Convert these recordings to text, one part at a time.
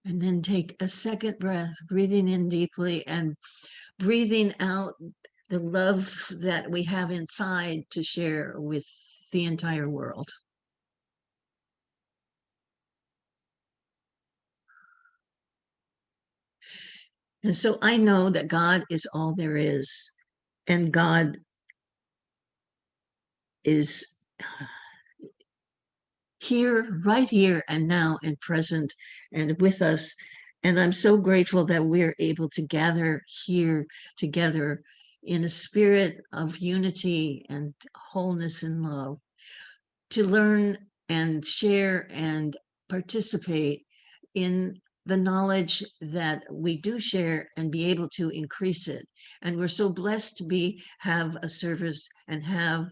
And then take a second breath, breathing in deeply and breathing out the love that we have inside to share with the entire world. And so I know that God is all there is, and God is here, right here and now and present and with us. And I'm so grateful that we're able to gather here together in a spirit of unity and wholeness and love to learn and share and participate in the knowledge that we do share and be able to increase it. And we're so blessed to have a service and have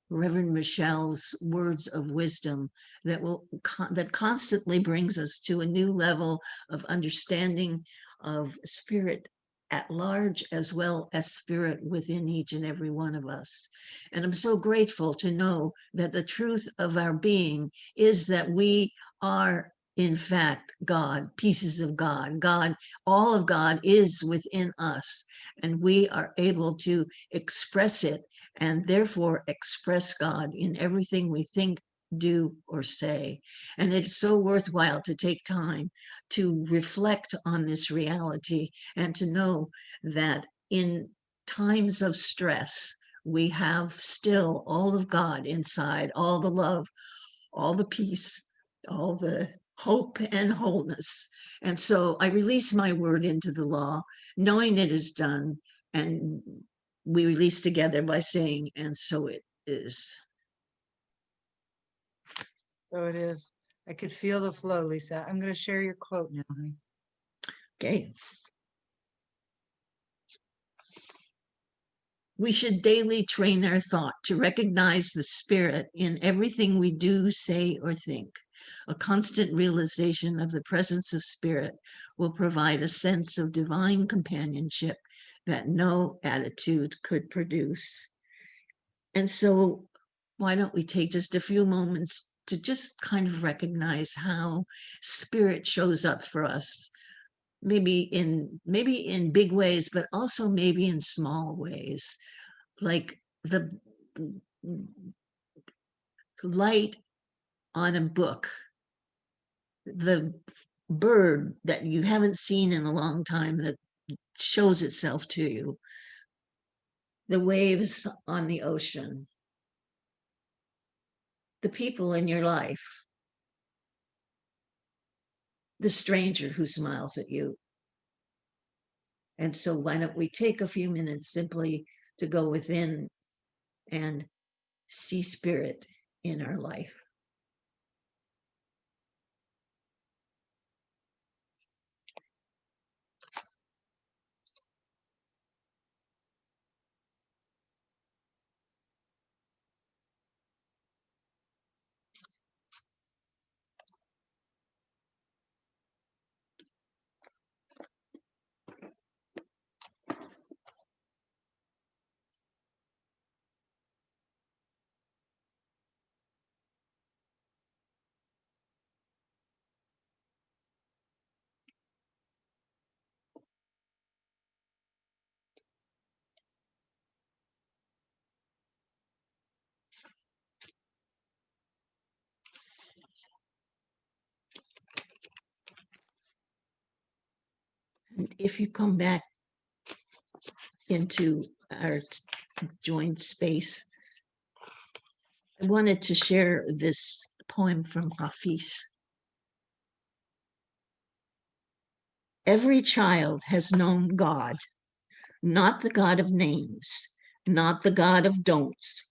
Reverend Michelle's words of wisdom that constantly brings us to a new level of understanding of spirit at large, as well as spirit within each and every one of us. And I'm so grateful to know that the truth of our being is that we are, in fact, God, pieces of God. God, all of God is within us, and we are able to express it and therefore express God in everything we think, do, or say. And it's so worthwhile to take time to reflect on this reality and to know that in times of stress, we have still all of God inside, all the love, all the peace, all the hope and wholeness. And so I release my word into the law, knowing it is done, and we release together by saying, and so it is. So it is. I could feel the flow, Lisa. I'm going to share your quote now, honey. Okay. We should daily train our thought to recognize the spirit in everything we do, say, or think. A constant realization of the presence of spirit will provide a sense of divine companionship that no attitude could produce. And so, why don't we take just a few moments to just kind of recognize how spirit shows up for us, maybe in big ways, but also maybe in small ways, like the light on a book, the bird that you haven't seen in a long time that shows itself to you, the waves on the ocean, the people in your life, the stranger who smiles at you. And so why don't we take a few minutes simply to go within and see spirit in our life. And if you come back into our joined space, I wanted to share this poem from Hafiz. Every child has known God, not the God of names, not the God of don'ts,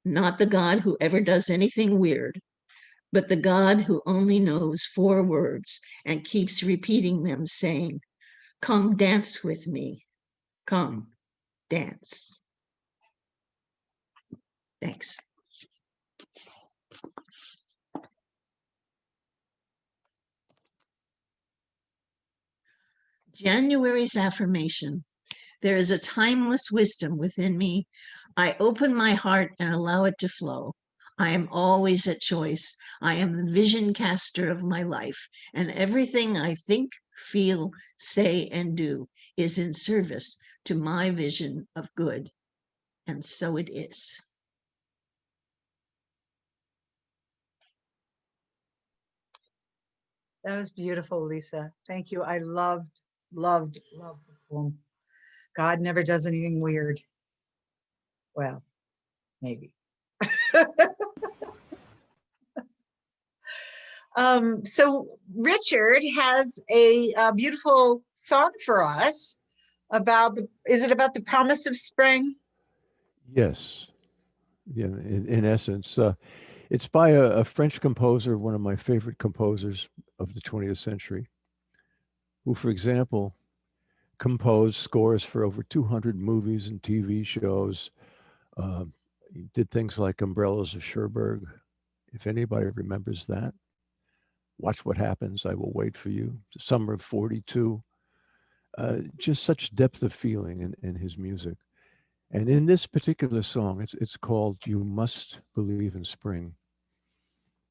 not the God who ever does anything weird, but the God who only knows 4 words and keeps repeating them, saying, "Come dance with me. Come dance." Thanks. January's affirmation. There is a timeless wisdom within me. I open my heart and allow it to flow. I am always at choice. I am the vision caster of my life, and everything I think, feel, say, and do is in service to my vision of good. And so it is. That was beautiful, Lisa. Thank you. I loved the poem. God never does anything weird. Well, maybe. So Richard has a beautiful song for us about is it about the promise of spring? Yes. Yeah, in essence. It's by a French composer, one of my favorite composers of the 20th century, who, for example, composed scores for over 200 movies and TV shows. He did things like Umbrellas of Cherbourg. If anybody remembers that, Watch What Happens, I Will Wait for You, Summer of 42. Just such depth of feeling in his music. And in this particular song, it's called You Must Believe in Spring.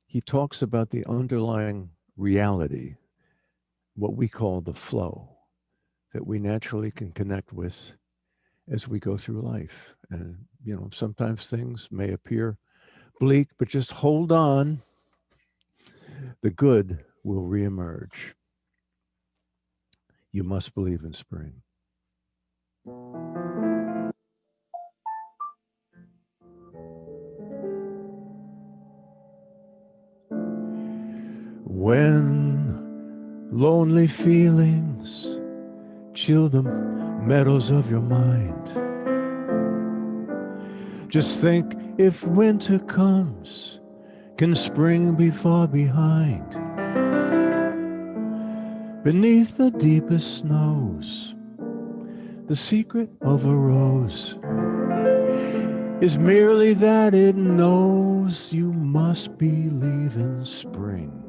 He talks about the underlying reality, what we call the flow, that we naturally can connect with as we go through life. And, sometimes things may appear bleak, but just hold on. The good will reemerge. You must believe in spring. When lonely feelings chill the meadows of your mind, just think, if winter comes, can spring be far behind? Beneath the deepest snows, the secret of a rose is merely that it knows you must believe in spring.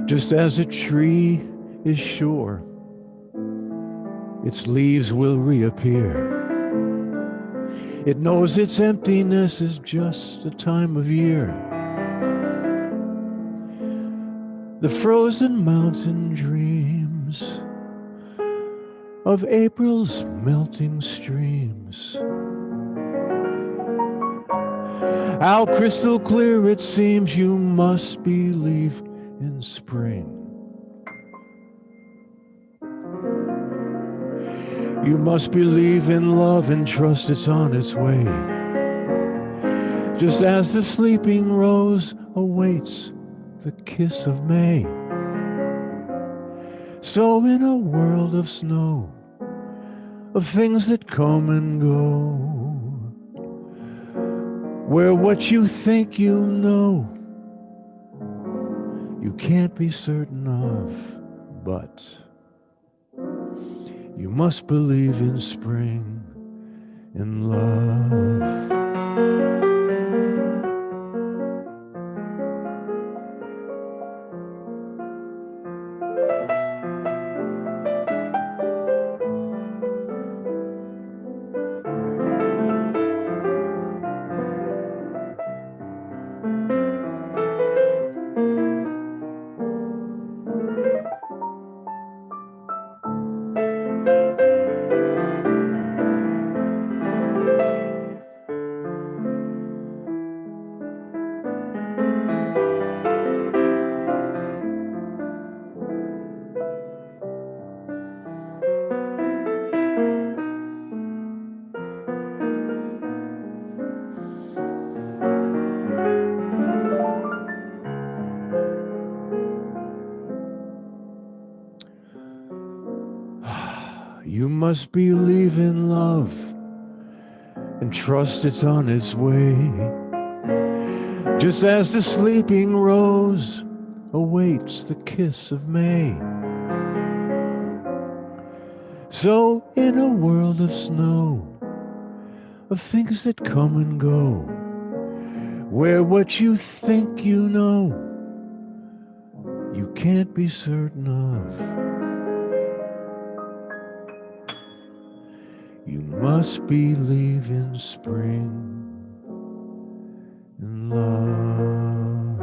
Just as a tree is sure its leaves will reappear, it knows its emptiness is just a time of year. The frozen mountain dreams of April's melting streams, how crystal clear it seems you must believe in spring. You must believe in love and trust it's on its way. Just as the sleeping rose awaits the kiss of May, so in a world of snow, of things that come and go, where what you think you know, you can't be certain of, but you must believe in spring and love. You must believe in love and trust it's on its way. Just as the sleeping rose awaits the kiss of May, so in a world of snow, of things that come and go, where what you think you know, you can't be certain of, You must believe in spring and love.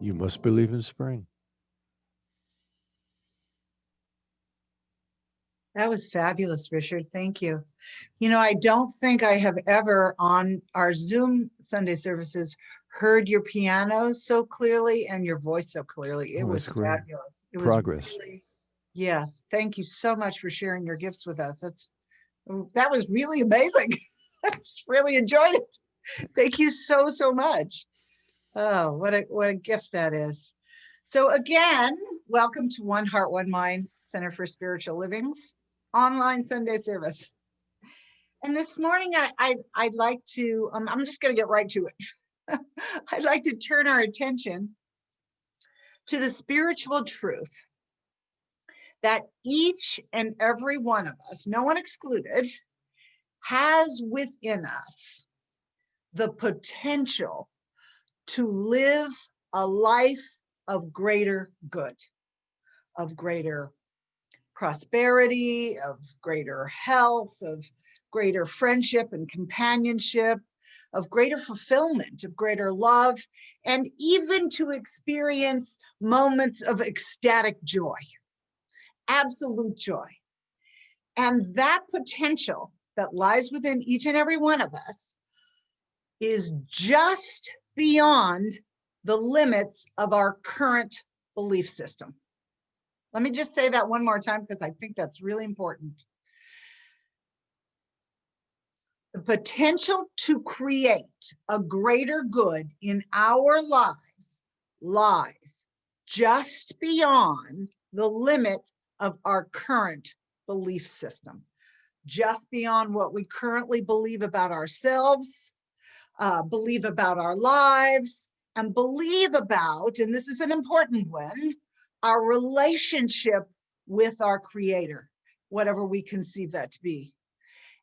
You must believe in spring. That was fabulous, Richard. Thank you. You know, I don't think I have ever on our Zoom Sunday services heard your piano so clearly and your voice so clearly. It Oh, was that's great. fabulous. It was Progress. really, yes. Thank you so much for sharing your gifts with us. That was really amazing. I just really enjoyed it. Thank you so, so much. Oh, what a gift that is. So again, welcome to One Heart, One Mind Center for Spiritual Living's online Sunday service. And this morning, I'd like to, I'm just going to get right to it. I'd like to turn our attention to the spiritual truth that each and every one of us, no one excluded, has within us the potential to live a life of greater good, of greater prosperity, of greater health, of greater friendship and companionship, of greater fulfillment, of greater love, and even to experience moments of ecstatic joy, absolute joy. And that potential that lies within each and every one of us is just beyond the limits of our current belief system. Let me just say that one more time because I think that's really important. The potential to create a greater good in our lives lies just beyond the limit of our current belief system, just beyond what we currently believe about ourselves, believe about our lives, and believe about, and this is an important one, our relationship with our Creator, whatever we conceive that to be.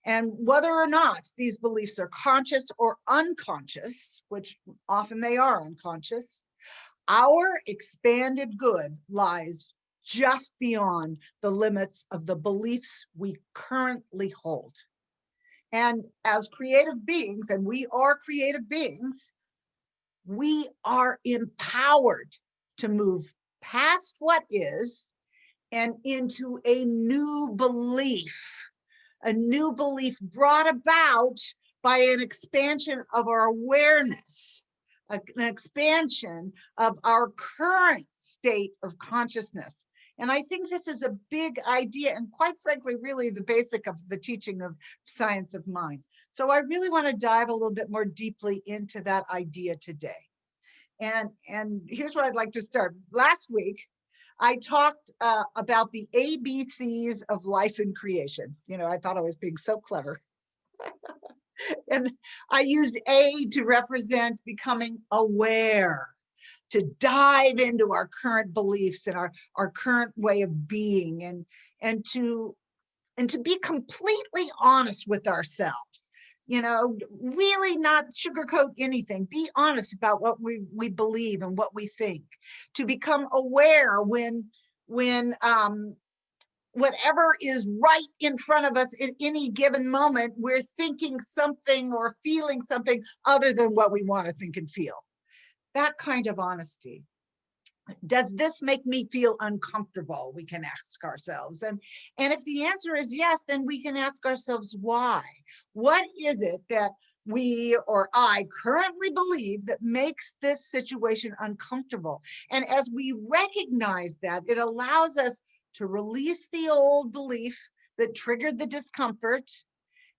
And whether or not these beliefs are conscious or unconscious, which often they are unconscious, our expanded good lies just beyond the limits of the beliefs we currently hold. And as creative beings, and we are creative beings, we are empowered to move past what is and into a new belief brought about by an expansion of our awareness, an expansion of our current state of consciousness. And I think this is a big idea, and quite frankly, really the basic of the teaching of science of mind. So I really want to dive a little bit more deeply into that idea today. And here's where I'd like to start. Last week, I talked about the ABCs of life and creation. You know, I thought I was being so clever. And I used A to represent becoming aware, to dive into our current beliefs and our current way of being, and to be completely honest with ourselves. You know, really not sugarcoat anything. Be honest about what we believe and what we think. To become aware when whatever is right in front of us in any given moment, we're thinking something or feeling something other than what we want to think and feel. That kind of honesty. Does this make me feel uncomfortable? We can ask ourselves. And if the answer is yes, then we can ask ourselves why. What is it that we or I currently believe that makes this situation uncomfortable? And as we recognize that, it allows us to release the old belief that triggered the discomfort,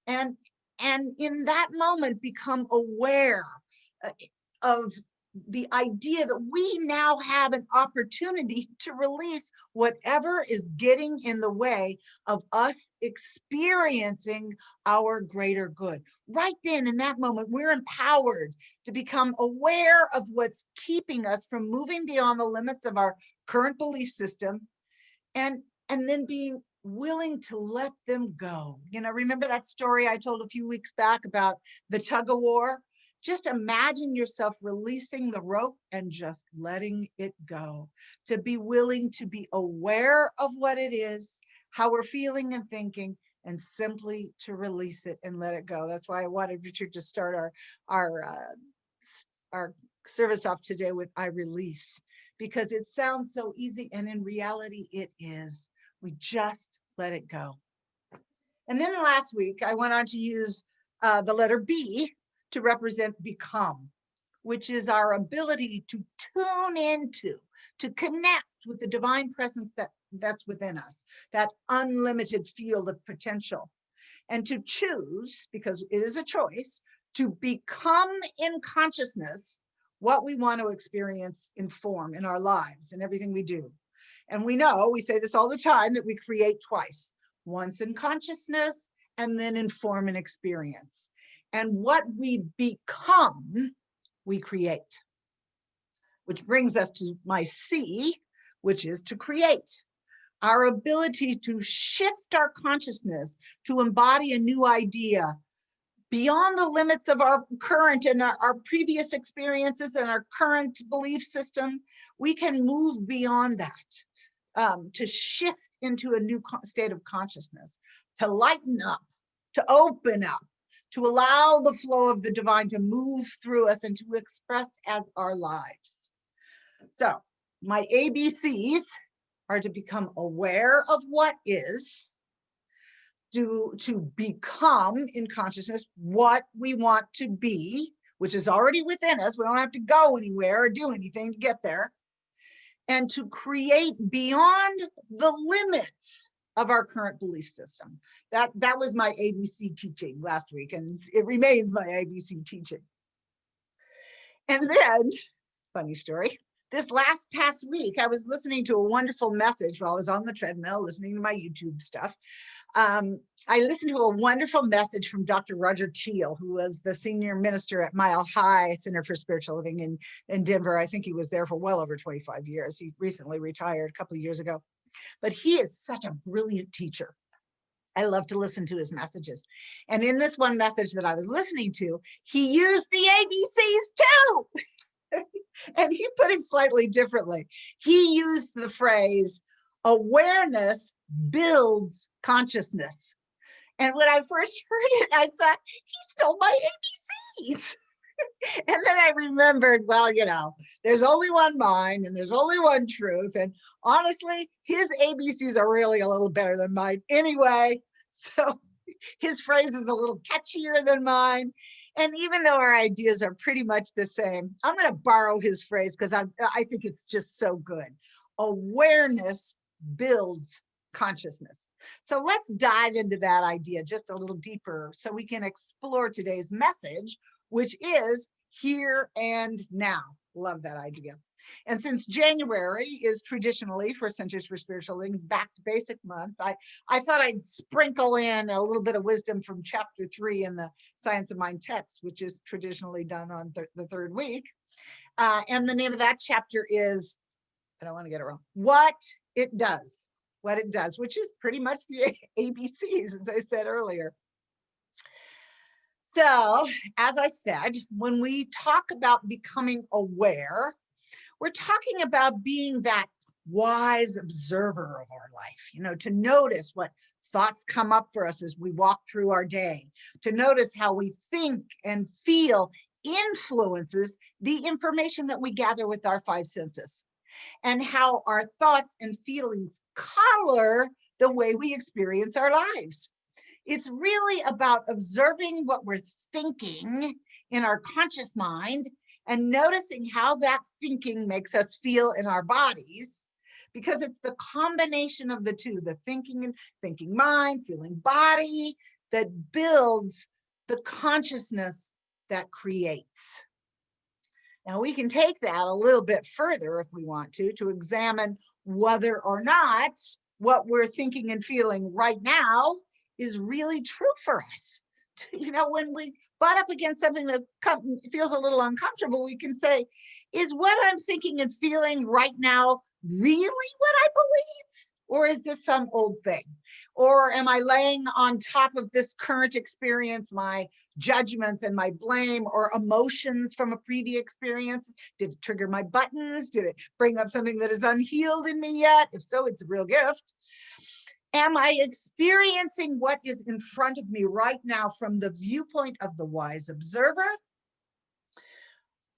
and in that moment become aware of the idea that we now have an opportunity to release whatever is getting in the way of us experiencing our greater good. Right then, in that moment, we're empowered to become aware of what's keeping us from moving beyond the limits of our current belief system, and then being willing to let them go. You know, remember that story I told a few weeks back about the tug of war? Just imagine yourself releasing the rope and just letting it go. To be willing to be aware of what it is, how we're feeling and thinking, and simply to release it and let it go. That's why I wanted Richard to start our service off today with I release, because it sounds so easy, and in reality it is. We just let it go. And then last week I went on to use the letter B to represent become, which is our ability to tune into, to connect with the divine presence that's within us, that unlimited field of potential, and to choose, because it is a choice, to become in consciousness what we want to experience in form in our lives and everything we do. And we know, we say this all the time, that we create twice, once in consciousness and then in form and experience. And what we become, we create. Which brings us to my C, which is to create. Our ability to shift our consciousness, to embody a new idea beyond the limits of our current and our previous experiences and our current belief system. We can move beyond that, to shift into a new state of consciousness, to lighten up, to open up, to allow the flow of the divine to move through us and to express as our lives. So my ABCs are to become aware of what is, to become in consciousness what we want to be, which is already within us. We don't have to go anywhere or do anything to get there. And to create beyond the limits of our current belief system. That was my ABC teaching last week, and it remains my ABC teaching. And then, funny story, this past week, I was listening to a wonderful message while I was on the treadmill, listening to my YouTube stuff. I listened to a wonderful message from Dr. Roger Teal, who was the senior minister at Mile High Center for Spiritual Living in Denver. I think he was there for well over 25 years. He recently retired a couple of years ago. But he is such a brilliant teacher. I love to listen to his messages. And in this one message that I was listening to, he used the ABCs too. And he put it slightly differently. He used the phrase, awareness builds consciousness. And when I first heard it, I thought, he stole my ABCs. And then I remembered, well, there's only one mind and there's only one truth. And honestly, his ABCs are really a little better than mine anyway. So his phrase is a little catchier than mine. And even though our ideas are pretty much the same, I'm going to borrow his phrase because I think it's just so good. Awareness builds consciousness. So let's dive into that idea just a little deeper so we can explore today's message, which is here and now. Love that idea. And since January is traditionally for Centers for Spiritual Living Back to Basic Month, I thought I'd sprinkle in a little bit of wisdom from chapter 3 in the Science of Mind text, which is traditionally done on the third week. And the name of that chapter is, I don't want to get it wrong, What It Does, which is pretty much the ABCs, as I said earlier. So, as I said, when we talk about becoming aware, we're talking about being that wise observer of our life, to notice what thoughts come up for us as we walk through our day, to notice how we think and feel influences the information that we gather with our 5 senses, and how our thoughts and feelings color the way we experience our lives. It's really about observing what we're thinking in our conscious mind and noticing how that thinking makes us feel in our bodies, because it's the combination of the two, the thinking mind, feeling body, that builds the consciousness that creates. Now we can take that a little bit further if we want to examine whether or not what we're thinking and feeling right now is really true for us. When we butt up against something that feels a little uncomfortable, we can say, is what I'm thinking and feeling right now really what I believe? Or is this some old thing? Or am I laying on top of this current experience my judgments and my blame or emotions from a previous experience? Did it trigger my buttons? Did it bring up something that is unhealed in me yet? If so, it's a real gift. Am I experiencing what is in front of me right now from the viewpoint of the wise observer?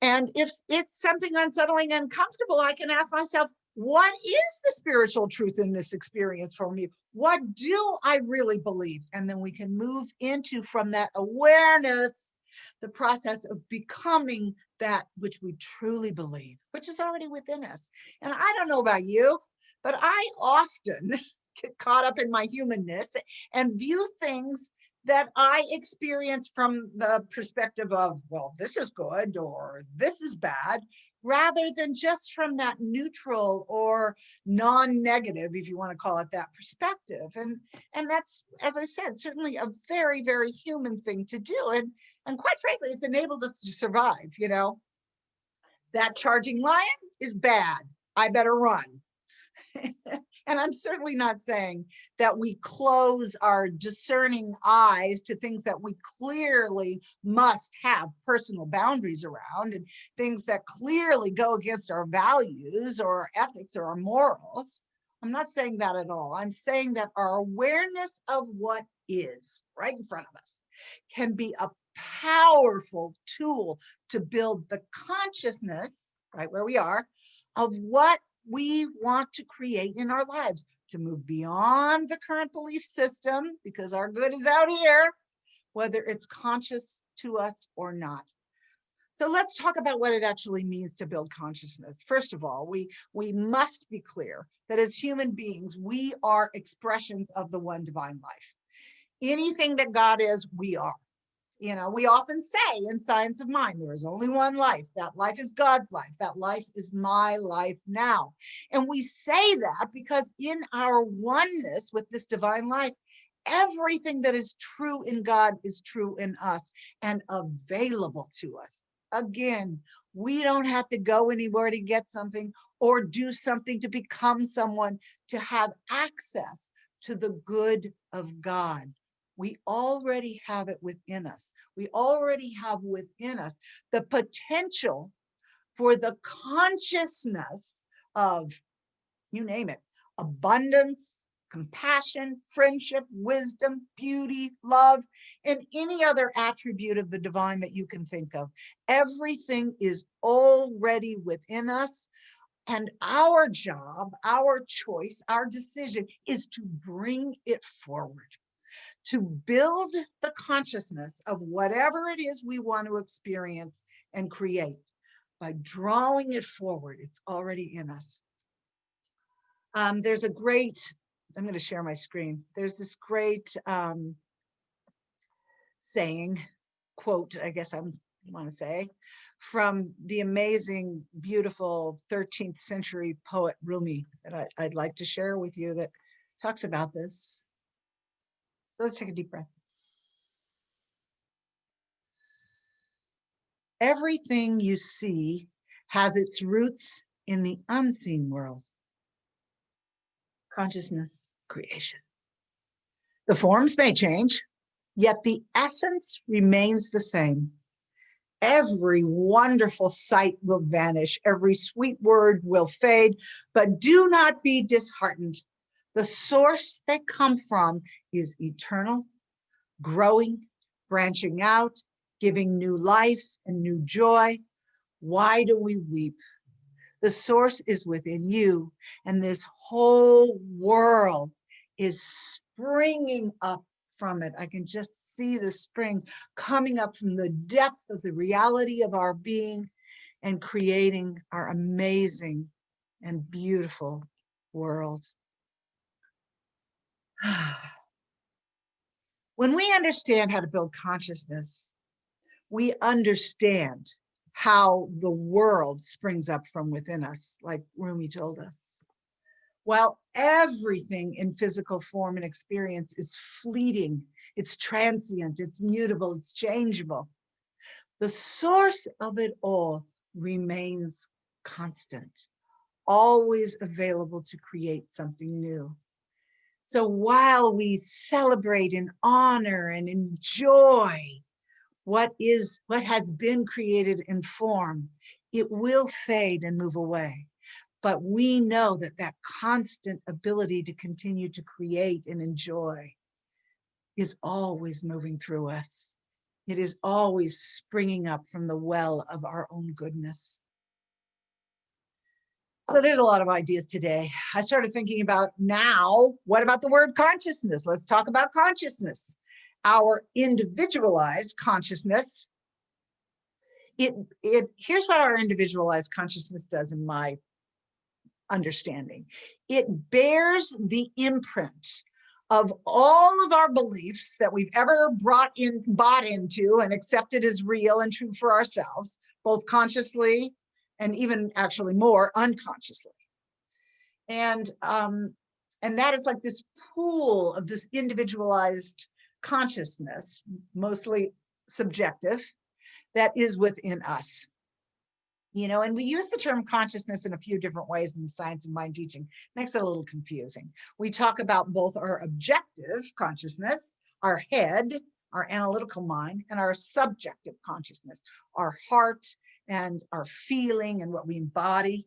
And if it's something unsettling and uncomfortable, I can ask myself, what is the spiritual truth in this experience for me? What do I really believe? And then we can move into, from that awareness, the process of becoming that which we truly believe, which is already within us. And I don't know about you, but I often get caught up in my humanness and view things that I experience from the perspective of, well, this is good or this is bad, rather than just from that neutral or non-negative, if you want to call it that, perspective. And that's, as I said, certainly a very, very human thing to do. And quite frankly, it's enabled us to survive. You know, that charging lion is bad. I better run. And I'm certainly not saying that we close our discerning eyes to things that we clearly must have personal boundaries around, and things that clearly go against our values or our ethics or our morals. I'm not saying that at all. I'm saying that our awareness of what is right in front of us can be a powerful tool to build the consciousness, right where we are, of what we want to create in our lives, to move beyond the current belief system, because our good is out here, whether it's conscious to us or not. So let's talk about what it actually means to build consciousness. First of all, we must be clear that as human beings, we are expressions of the one divine life. Anything that God is, we are. You know, we often say in Science of Mind, there is only one life. That life is God's life. That life is my life now. And we say that because in our oneness with this divine life, everything that is true in God is true in us and available to us. Again, we don't have to go anywhere to get something or do something to become someone to have access to the good of God. We already have it within us. We already have within us the potential for the consciousness of, you name it, abundance, compassion, friendship, wisdom, beauty, love, and any other attribute of the divine that you can think of. Everything is already within us. And our job, our choice, our decision is to bring it forward, to build the consciousness of whatever it is we want to experience and create. By drawing it forward, it's already in us. There's a great, I'm going to share my screen. There's this great saying, quote, I guess I want to say, from the amazing, beautiful 13th century poet Rumi that I'd like to share with you, that talks about this. So let's take a deep breath. Everything you see has its roots in the unseen world. Consciousness, creation. The forms may change, yet the essence remains the same. Every wonderful sight will vanish, every sweet word will fade, but do not be disheartened. The source they come from is eternal, growing, branching out, giving new life and new joy. Why do we weep? The source is within you, and this whole world is springing up from it. I can just see the spring coming up from the depth of the reality of our being and creating our amazing and beautiful world. When we understand how to build consciousness, we understand how the world springs up from within us, like Rumi told us. While everything in physical form and experience is fleeting, it's transient, it's mutable, it's changeable, the source of it all remains constant, always available to create something new. So while we celebrate and honor and enjoy what has been created in form, it will fade and move away. But we know that that constant ability to continue to create and enjoy is always moving through us. It is always springing up from the well of our own goodness. So there's a lot of ideas today. I started thinking about now, what about the word consciousness? Let's talk about consciousness. Our individualized consciousness. Here's what our individualized consciousness does in my understanding. It bears the imprint of all of our beliefs that we've ever bought into and accepted as real and true for ourselves, both consciously and even actually more unconsciously. And that is like this pool of this individualized consciousness, mostly subjective, that is within us. You know, and we use the term consciousness in a few different ways in the science of mind teaching. Makes it a little confusing. We talk about both our objective consciousness, our head, our analytical mind, and our subjective consciousness, our heart and our feeling and what we embody.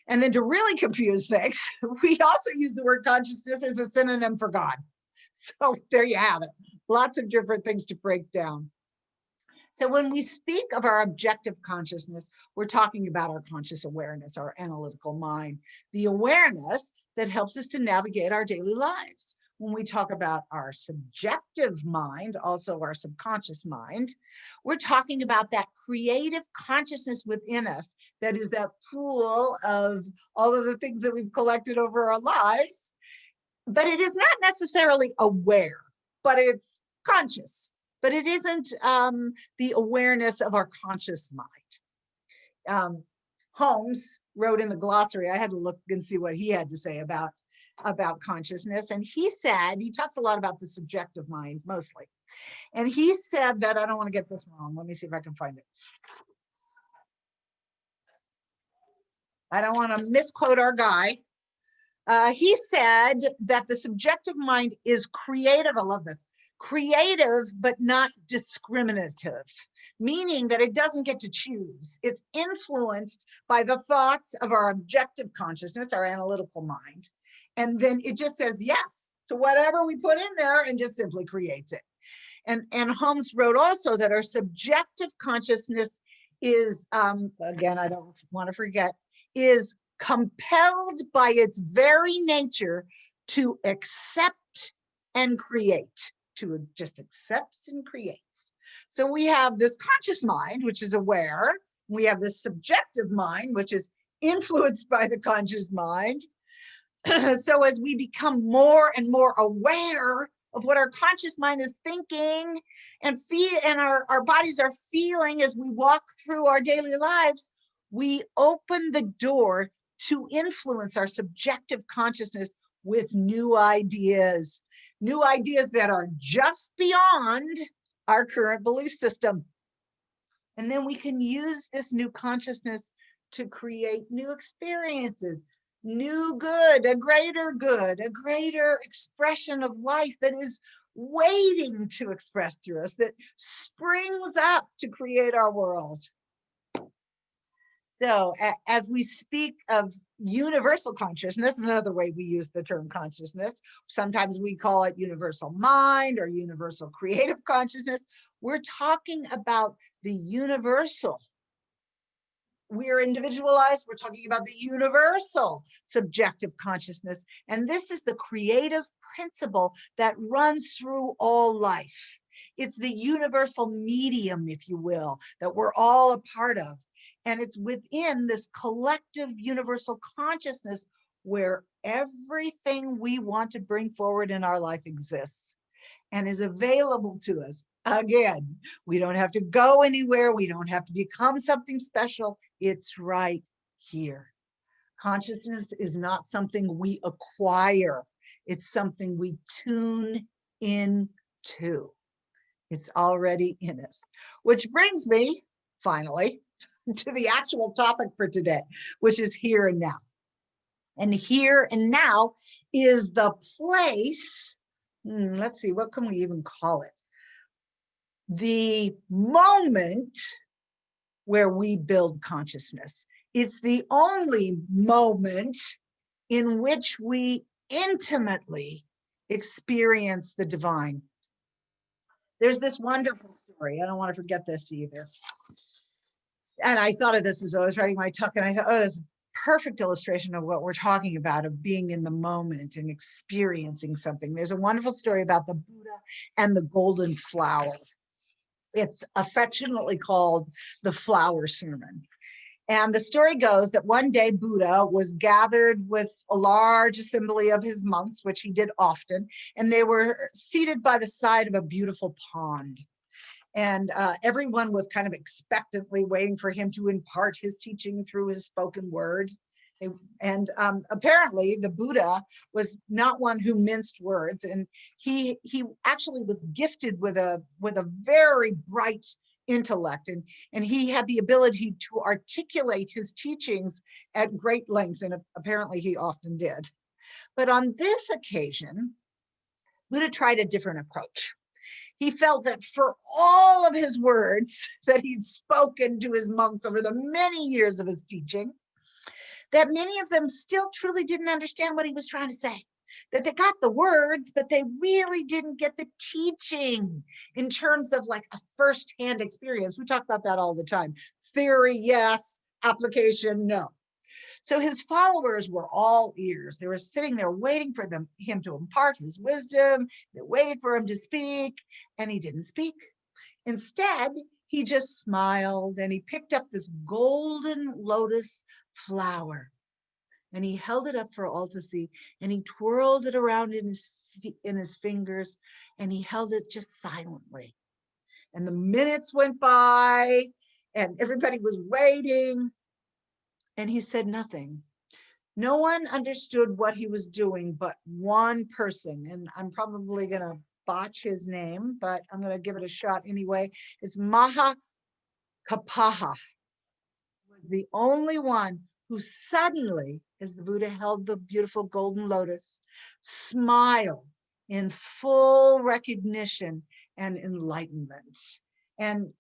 And then to really confuse things, we also use the word consciousness as a synonym for God. So there you have it. Lots of different things to break down. So when we speak of our objective consciousness, we're talking about our conscious awareness, our analytical mind, the awareness that helps us to navigate our daily lives. When we talk about our subjective mind, also our subconscious mind, we're talking about that creative consciousness within us that is that pool of all of the things that we've collected over our lives. But it is not necessarily aware, but it's conscious. But it isn't the awareness of our conscious mind. Holmes wrote in the glossary, I had to look and see what he had to say about consciousness. And he said, he talks a lot about the subjective mind mostly. And he said that, I don't want to get this wrong. Let me see if I can find it. I don't want to misquote our guy. He said that the subjective mind is creative. I love this. Creative, but not discriminative, meaning that it doesn't get to choose. It's influenced by the thoughts of our objective consciousness, our analytical mind. And then it just says yes to whatever we put in there and just simply creates it. And Holmes wrote also that our subjective consciousness is, again, I don't want to forget, is compelled by its very nature to accept and create. To just accepts and creates. So we have this conscious mind, which is aware. We have this subjective mind, which is influenced by the conscious mind. So as we become more and more aware of what our conscious mind is thinking and our bodies are feeling as we walk through our daily lives, we open the door to influence our subjective consciousness with new ideas that are just beyond our current belief system. And then we can use this new consciousness to create new experiences, new good, a greater expression of life that is waiting to express through us, that springs up to create our world. So as we speak of universal consciousness, another way we use the term consciousness, sometimes we call it universal mind or universal creative consciousness. We're talking about the universal. We're individualized. We're talking about the universal subjective consciousness. And this is the creative principle that runs through all life. It's the universal medium, if you will, that we're all a part of. And it's within this collective universal consciousness where everything we want to bring forward in our life exists and is available to us. Again, we don't have to go anywhere. We don't have to become something special. It's right here. Consciousness is not something we acquire. It's something we tune into. It's already in us, which brings me, finally, to the actual topic for today, which is here and now. And here and now is the place, let's see, what can we even call it? The moment where we build consciousness. It's the only moment in which we intimately experience the divine. There's this wonderful story. I don't want to forget this either. And I thought of this as I was writing my talk, and I thought, oh, that's a perfect illustration of what we're talking about, of being in the moment and experiencing something. There's a wonderful story about the Buddha and the golden flower. It's affectionately called the Flower Sermon. And the story goes that one day Buddha was gathered with a large assembly of his monks, which he did often, and they were seated by the side of a beautiful pond. And everyone was kind of expectantly waiting for him to impart his teaching through his spoken word. And apparently the Buddha was not one who minced words, and he actually was gifted with a very bright intellect, and he had the ability to articulate his teachings at great length, and apparently he often did. But on this occasion, Buddha tried a different approach. He felt that for all of his words that he'd spoken to his monks over the many years of his teaching, that many of them still truly didn't understand what he was trying to say. That they got the words, but they really didn't get the teaching in terms of like a firsthand experience. We talk about that all the time. Theory, yes. Application, no. So his followers were all ears. They were sitting there waiting for him to impart his wisdom. They waited for him to speak, and he didn't speak. Instead, he just smiled, and he picked up this golden lotus flower, and he held it up for all to see, and he twirled it around in his fingers, and he held it just silently. And the minutes went by, and everybody was waiting, and he said nothing. No one understood what he was doing but one person, and I'm probably going to botch his name, but I'm going to give it a shot anyway. It's Mahakapaha. Was the only one who suddenly, as the Buddha held the beautiful golden lotus, smiled in full recognition and enlightenment. And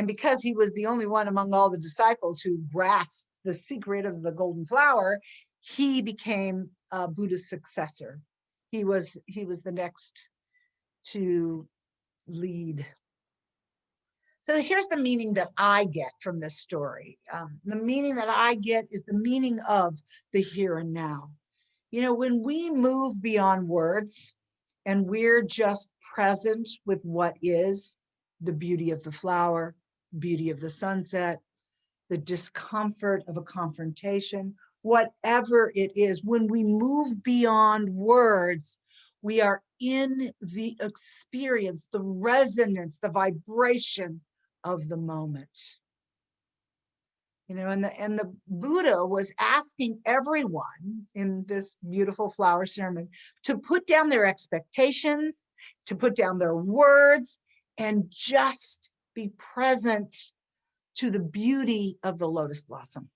because he was the only one among all the disciples who grasped the secret of the golden flower, he became Buddha's successor. He was the next to lead. So here's the meaning that I get from this story. The meaning that I get is the meaning of the here and now. You know, when we move beyond words and we're just present with what is, the beauty of the flower, the beauty of the sunset, the discomfort of a confrontation, whatever it is, when we move beyond words, we are in the experience, the resonance, the vibration of the moment. You know, and the Buddha was asking everyone in this beautiful flower sermon to put down their expectations, to put down their words, and just be present to the beauty of the lotus blossom,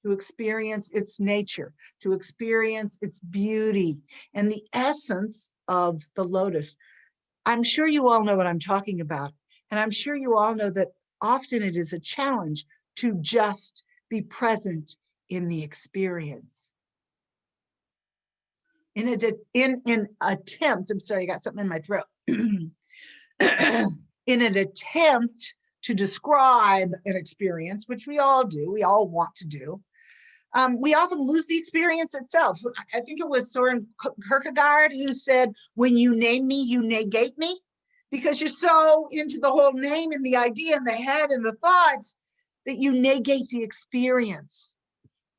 to experience its nature, to experience its beauty and the essence of the lotus. I'm sure you all know what I'm talking about. And I'm sure you all know that often it is a challenge to just be present in the experience. In an attempt, I'm sorry, I got something in my throat. In an attempt to describe an experience, which we all do, we all want to do, we often lose the experience itself. I think it was Soren Kierkegaard who said, when you name me, you negate me, because you're so into the whole name and the idea and the head and the thoughts that you negate the experience.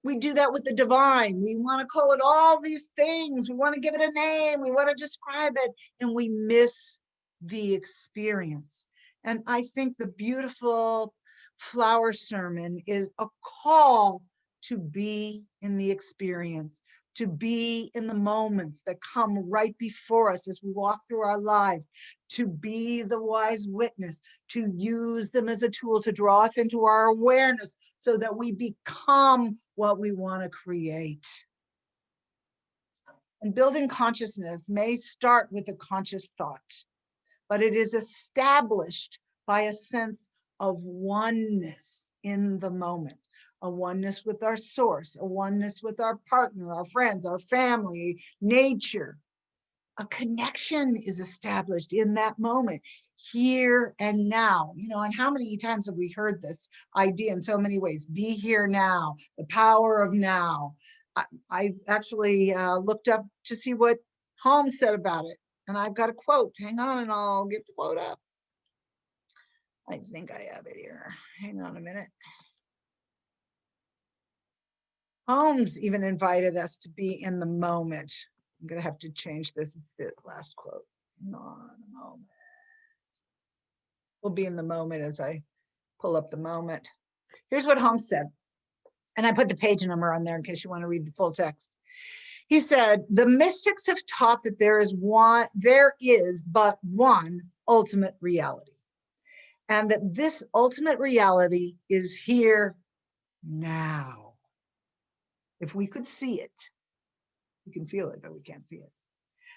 We do that with the divine. We want to call it all these things. We want to give it a name. We want to describe it, and we miss the experience. And I think the beautiful flower sermon is a call to be in the experience, to be in the moments that come right before us as we walk through our lives, to be the wise witness, to use them as a tool to draw us into our awareness so that we become what we want to create. And building consciousness may start with a conscious thought, but it is established by a sense of oneness in the moment, a oneness with our source, a oneness with our partner, our friends, our family, nature. A connection is established in that moment, here and now. You know, and how many times have we heard this idea in so many ways? Be here now, the power of now. I actually looked up to see what Holmes said about it. And I've got a quote. Hang on, and I'll get the quote up. I think I have it here. Hang on a minute. Holmes even invited us to be in the moment. I'm going to have to change this. It's the last quote. Hang on a moment. We'll be in the moment as I pull up the moment. Here's what Holmes said. And I put the page number on there in case you want to read the full text. He said, the mystics have taught that there is but one ultimate reality. And that this ultimate reality is here now. If we could see it, we can feel it, but we can't see it.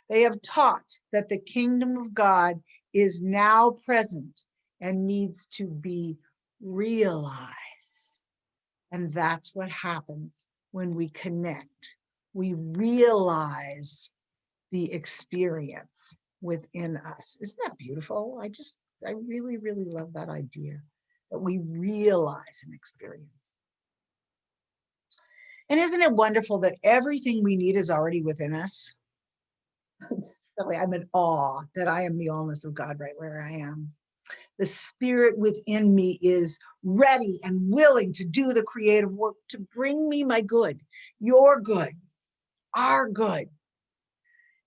They have taught that the kingdom of God is now present and needs to be realized. And that's what happens when we connect. We realize the experience within us. Isn't that beautiful? I really, really love that idea that we realize an experience. And isn't it wonderful that everything we need is already within us? I'm in awe that I am the allness of God right where I am. The spirit within me is ready and willing to do the creative work to bring me my good, your good, our good.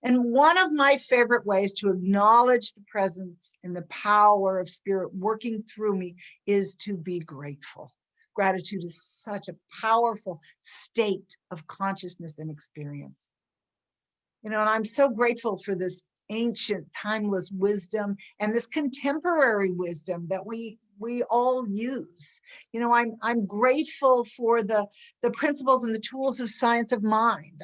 And one of my favorite ways to acknowledge the presence and the power of spirit working through me is to be grateful. Gratitude is such a powerful state of consciousness and experience. You know, and I'm so grateful for this ancient, timeless wisdom and this contemporary wisdom that we all use. You know, I'm grateful for the principles and the tools of science of mind.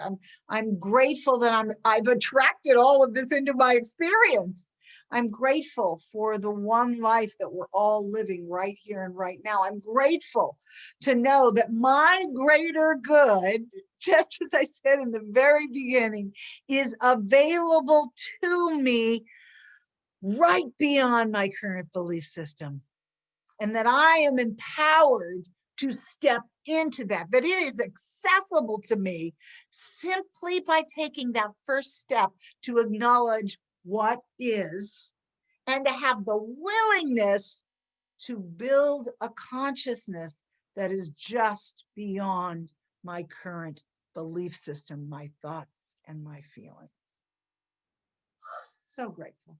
I'm grateful that I've attracted all of this into my experience. I'm grateful for the one life that we're all living right here and right now. I'm grateful to know that my greater good, just as I said in the very beginning, is available to me right beyond my current belief system. And that I am empowered to step into that it is accessible to me simply by taking that first step to acknowledge what is and to have the willingness to build a consciousness that is just beyond my current belief system, my thoughts and my feelings. So grateful.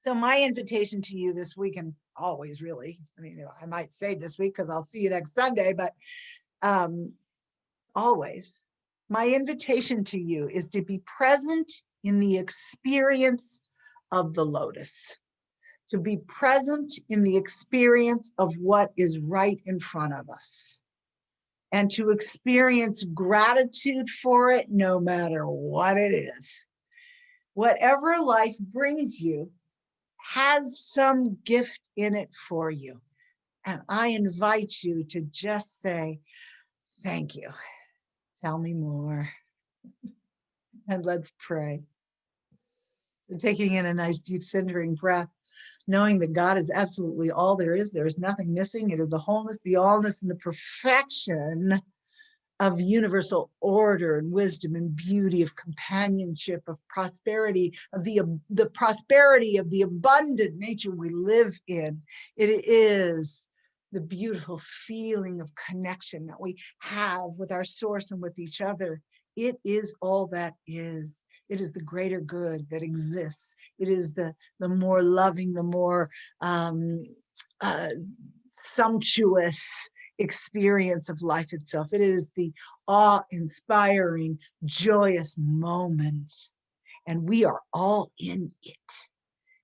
So my invitation to you this week, and always really, I mean, I might say this week because I'll see you next Sunday, but always, my invitation to you is to be present in the experience of the lotus, to be present in the experience of what is right in front of us, and to experience gratitude for it no matter what it is. Whatever life brings you has some gift in it for you. And I invite you to just say, thank you. Tell me more. And let's pray. So taking in a nice deep centering breath, knowing that God is absolutely all there is nothing missing. It is the wholeness, the allness, and the perfection of universal order and wisdom and beauty, of companionship, of prosperity, of the prosperity of the abundant nature we live in. It is the beautiful feeling of connection that we have with our source and with each other. It is all that is. It is the greater good that exists. It is the more loving, the more sumptuous, experience of life itself. It is the awe-inspiring, joyous moment. And we are all in it.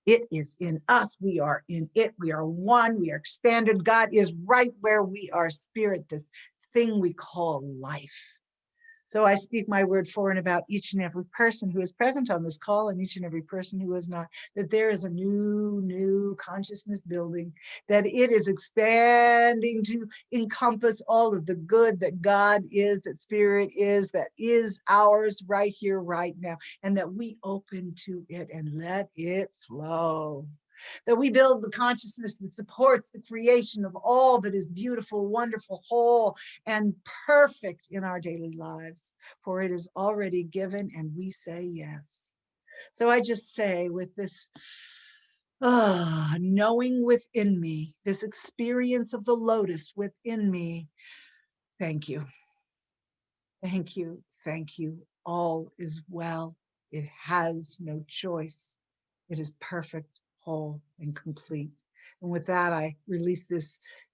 It is in us. We are in it. We are one. We are expanded. God is right where we are, spirit, this thing we call life. So I speak my word for and about each and every person who is present on this call and each and every person who is not, that there is a new consciousness building, that it is expanding to encompass all of the good that God is, that spirit is, that is ours right here, right now, and that we open to it and let it flow. That we build the consciousness that supports the creation of all that is beautiful, wonderful, whole, and perfect in our daily lives, for it is already given and we say yes. So I just say with this knowing within me, this experience of the lotus within me, thank you. Thank you. Thank you. All is well. It has no choice. It is perfect, whole, and complete. And with that, I release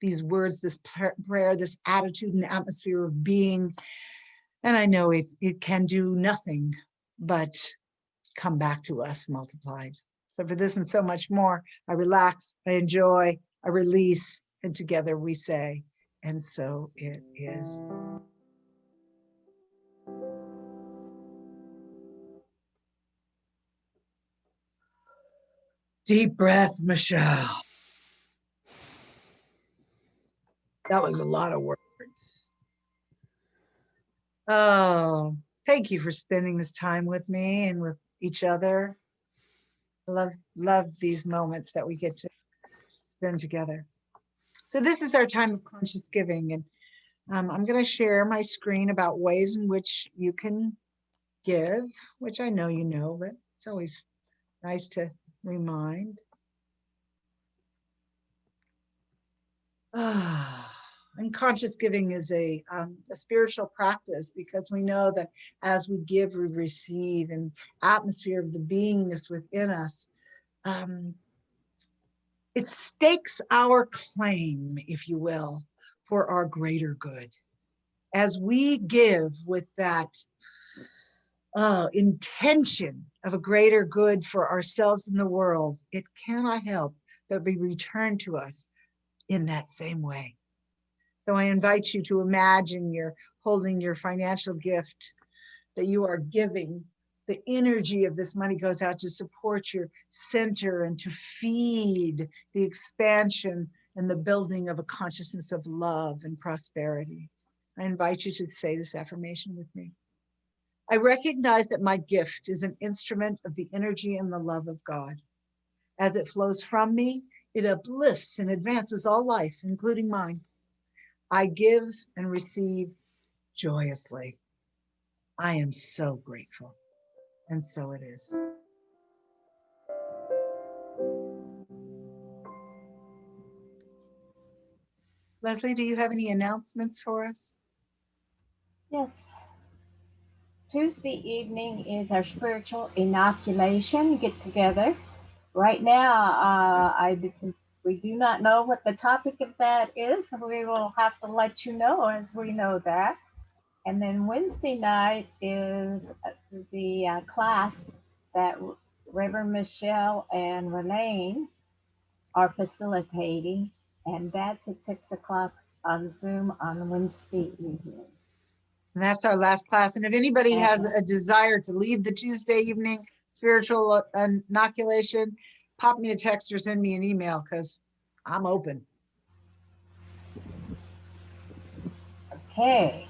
these words, this prayer, this attitude and atmosphere of being. And I know it can do nothing but come back to us multiplied. So for this and so much more, I relax, I enjoy, I release, and together we say, and so it is. Deep breath, Michelle. That was a lot of words. Oh, thank you for spending this time with me and with each other. Love these moments that we get to spend together. So this is our time of conscious giving, and I'm going to share my screen about ways in which you can give, which I know you know, but it's always nice to remind. And conscious giving is a spiritual practice, because we know that as we give, we receive, and atmosphere of the beingness within us, it stakes our claim, if you will, for our greater good. As we give with that intention of a greater good for ourselves and the world, it cannot help but be returned to us in that same way. So I invite you to imagine you're holding your financial gift that you are giving. The energy of this money goes out to support your center and to feed the expansion and the building of a consciousness of love and prosperity. I invite you to say this affirmation with me. I recognize that my gift is an instrument of the energy and the love of God. As it flows from me, it uplifts and advances all life, including mine. I give and receive joyously. I am so grateful. And so it is. Leslie, do you have any announcements for us? Yes. Tuesday evening is our spiritual inoculation get together. Right now, we do not know what the topic of that is. We will have to let you know as we know that. And then Wednesday night is the class that Rev Michelle and Relaine are facilitating, and that's at 6 o'clock on Zoom on Wednesday evening. And that's our last class. And if anybody has a desire to lead the Tuesday evening spiritual inoculation, pop me a text or send me an email, because I'm open. Okay,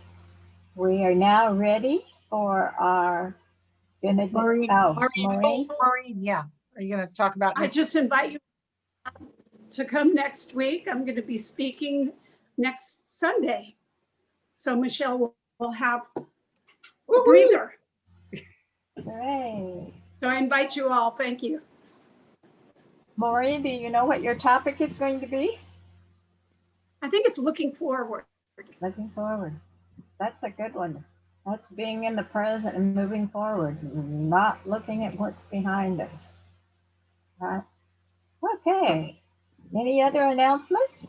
we are now ready for our Maureen, Maureen. yeah. Are you going to talk about I just invite you to come next week. I'm going to be speaking next Sunday. So Michelle will have a breather. Hooray. So I invite you all. Thank you. Maureen, do you know what your topic is going to be? I think it's looking forward. Looking forward. That's a good one. That's being in the present and moving forward, not looking at what's behind us. Right? Okay. Any other announcements?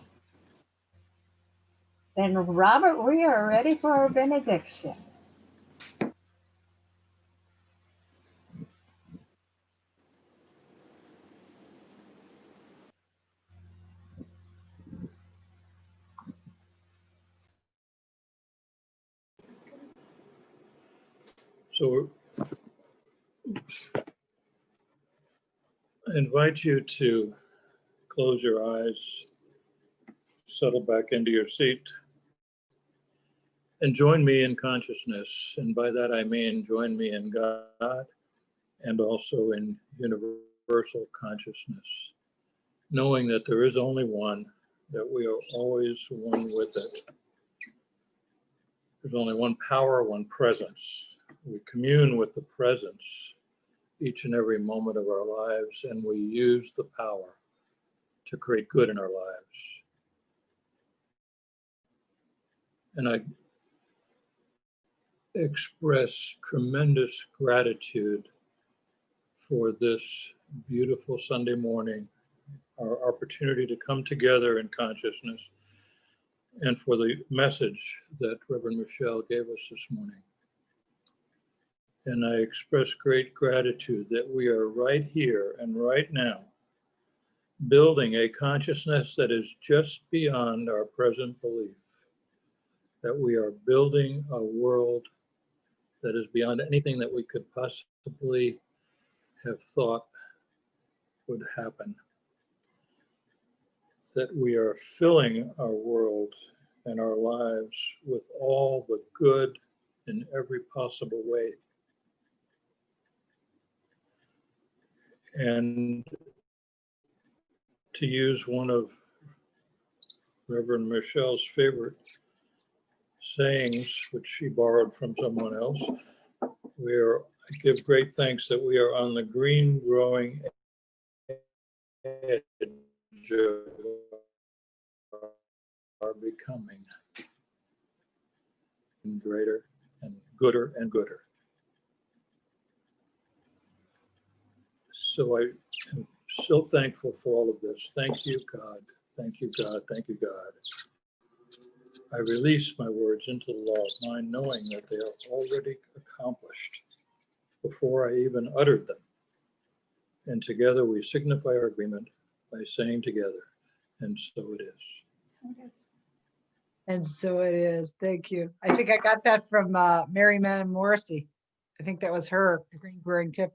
Then, Robert, we are ready for our benediction. So I invite you to close your eyes, settle back into your seat, and join me in consciousness. And by that I mean join me in God and also in universal consciousness, knowing that there is only one, that we are always one with it. There's only one power, one presence. We commune with the presence each and every moment of our lives, and we use the power to create good in our lives. And I express tremendous gratitude for this beautiful Sunday morning, our opportunity to come together in consciousness, and for the message that Reverend Michelle gave us this morning. And I express great gratitude that we are right here and right now, building a consciousness that is just beyond our present belief, that we are building a world that is beyond anything that we could possibly have thought would happen, that we are filling our world and our lives with all the good in every possible way. And to use one of Reverend Michelle's favorite sayings, which she borrowed from someone else, I give great thanks that we are on the green growing edge of our becoming, and greater and gooder and gooder. So I am so thankful for all of this. Thank you, God. Thank you, God. Thank you, God. I release my words into the law of mind, knowing that they are already accomplished before I even uttered them. And together we signify our agreement by saying together, and so it is. So it is. And so it is. Thank you. I think I got that from Mary Mann Morrissey. I think that was her green tip.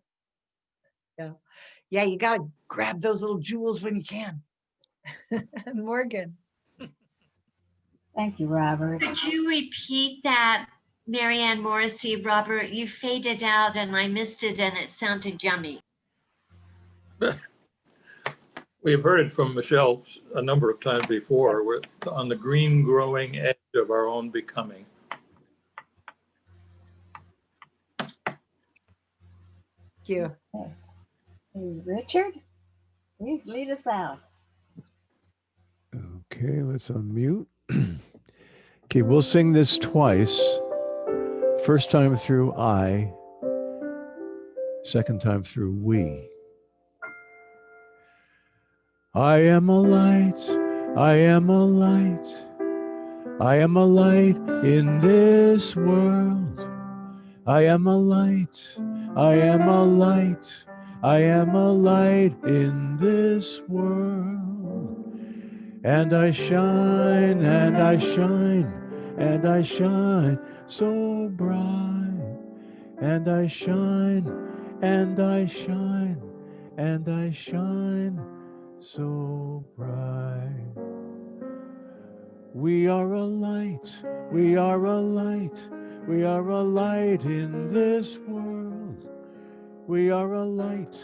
Yeah. Yeah, you got to grab those little jewels when you can. Morgan. Thank you, Robert. Could you repeat that, Marianne Morrissey? Robert, you faded out and I missed it and it sounded yummy. We've heard it from Michelle a number of times before. We're on the green growing edge of our own becoming. Thank you. Hey, Richard, please lead us out. Okay, let's unmute. Okay, we'll sing this twice. First time through I, second time through we. I am a light, I am a light, I am a light in this world. I am a light, I am a light, I am a light in this world. And I shine, and I shine, and I shine so bright. And I shine, and I shine, and I shine so bright. We are a light, we are a light, we are a light in this world. We are a light,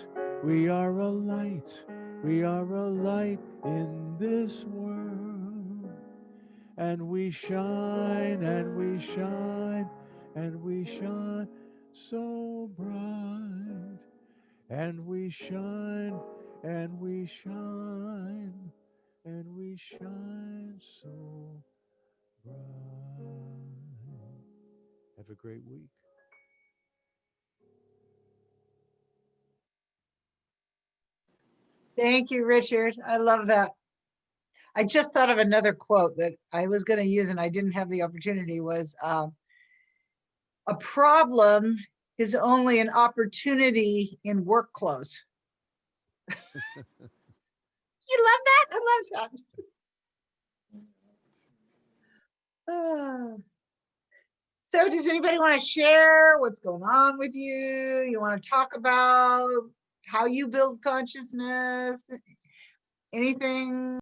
we are a light, we are a light in this world. And we shine, and we shine, and we shine so bright. And we shine, and we shine, and we shine so bright. Have a great week. Thank you, Richard. I love that. I just thought of another quote that I was going to use and I didn't have the opportunity was, a problem is only an opportunity in work clothes. You love that? I love that. Ah. So does anybody want to share what's going on with you? You want to talk about how you build consciousness? Anything?